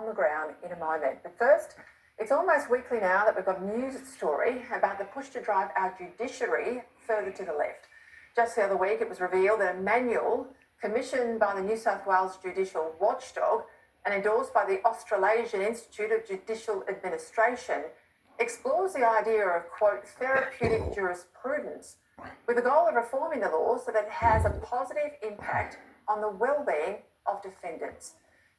on the ground in a moment. But first, it's almost weekly now that we've got a news story about the push to drive our judiciary further to the left. Just the other week, it was revealed that a manual commissioned by the New South Wales Judicial Watchdog and endorsed by the Australasian Institute of Judicial Administration explores the idea of, quote, therapeutic jurisprudence with the goal of reforming the law so that it has a positive impact on the well-being of defendants.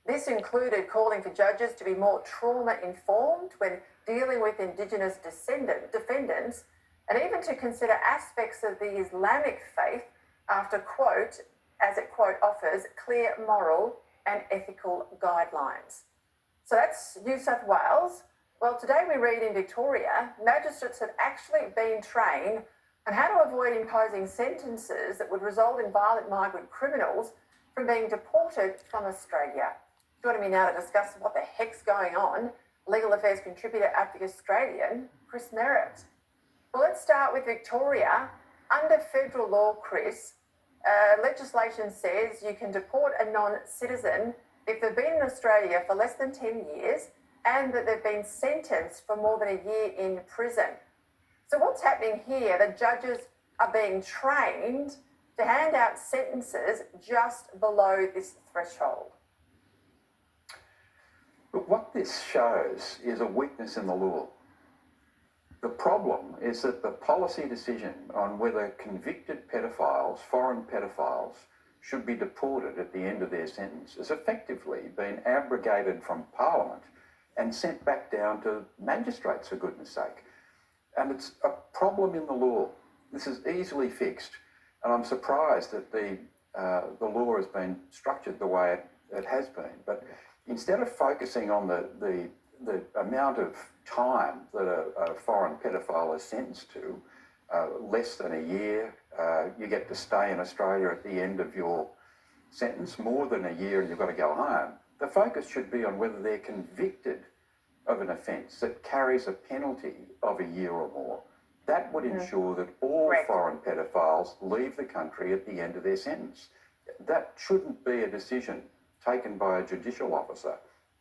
This included calling for judges to be more trauma-informed when dealing with Indigenous defendants, and even to consider aspects of the Islamic faith after, quote, as it, quote, offers clear moral and ethical guidelines. So that's New South Wales. Well, today we read in Victoria, magistrates have actually been trained on how to avoid imposing sentences that would result in violent migrant criminals from being deported from Australia. Joining me now to discuss what the heck's going on, legal affairs contributor at The Australian, Chris Merritt. Well, let's start with Victoria. Under federal law, Chris, legislation says you can deport a non-citizen if they've been in Australia for less than 10 years and that they've been sentenced for more than a year in prison. So what's happening here? The judges are being trained to hand out sentences just below this threshold. But what this shows is a weakness in the law. The problem is that the policy decision on whether convicted pedophiles, foreign pedophiles, should be deported at the end of their sentence has effectively been abrogated from Parliament and sent back down to magistrates, for goodness sake. And it's a problem in the law. This is easily fixed, and I'm surprised that the law has been structured the way it has been. But instead of focusing on the amount of time that a foreign pedophile is sentenced to, less than a year, you get to stay in Australia at the end of your sentence, more than a year and you've got to go home. The focus should be on whether they're convicted of an offence that carries a penalty of a year or more. That would ensure that all foreign pedophiles leave the country at the end of their sentence. That shouldn't be a decision taken by a judicial officer.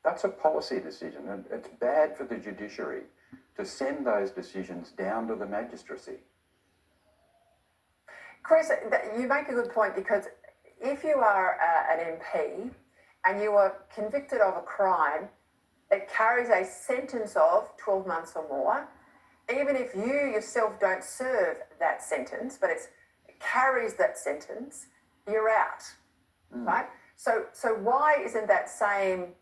That's a policy decision, and it's bad for the judiciary to send those decisions down to the magistracy. Chris, you make a good point, because if you are an MP and you are convicted of a crime that carries a sentence of 12 months or more, even if you yourself don't serve that sentence, but it carries that sentence, you're out, right? So why isn't that same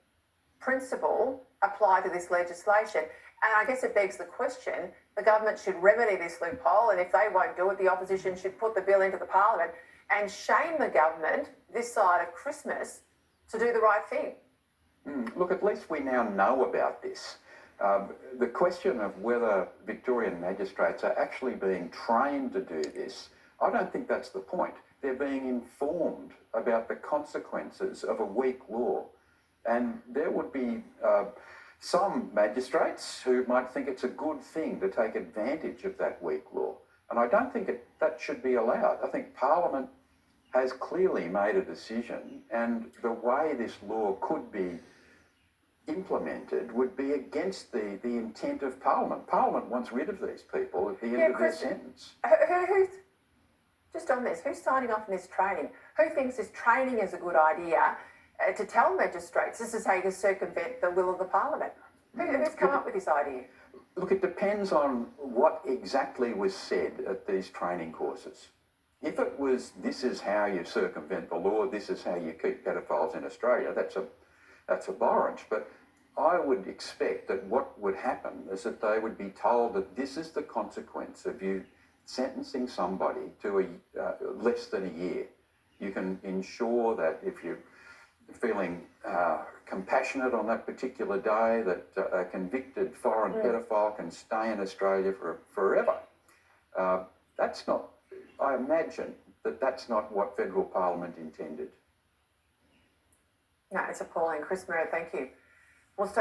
principle applied to this legislation? And I guess it begs the question, the government should remedy this loophole, and if they won't do it, the opposition should put the bill into the Parliament and shame the government this side of Christmas to do the right thing. Look, at least we now know about this. The question of whether Victorian magistrates are actually being trained to do this, I don't think that's the point. They're being informed about the consequences of a weak law. And there would be some magistrates who might think it's a good thing to take advantage of that weak law. And I don't think that should be allowed. I think Parliament has clearly made a decision, and the way this law could be implemented would be against the intent of Parliament. Parliament wants rid of these people at the end of their sentence. Just on this, who's signing off on this training? Who thinks this training is a good idea to tell magistrates this is how you circumvent the will of the Parliament? Who's come up with this idea? Look, it depends on what exactly was said at these training courses. If it was, this is how you circumvent the law, this is how you keep pedophiles in Australia, that's abhorrent. But I would expect that what would happen is that they would be told that this is the consequence of you sentencing somebody to less than a year. You can ensure that if you're feeling compassionate on that particular day, that a convicted foreign pedophile can stay in Australia forever. That's not, I imagine that that's not what federal Parliament intended. No, it's appalling. Chris Merritt, thank you. We'll start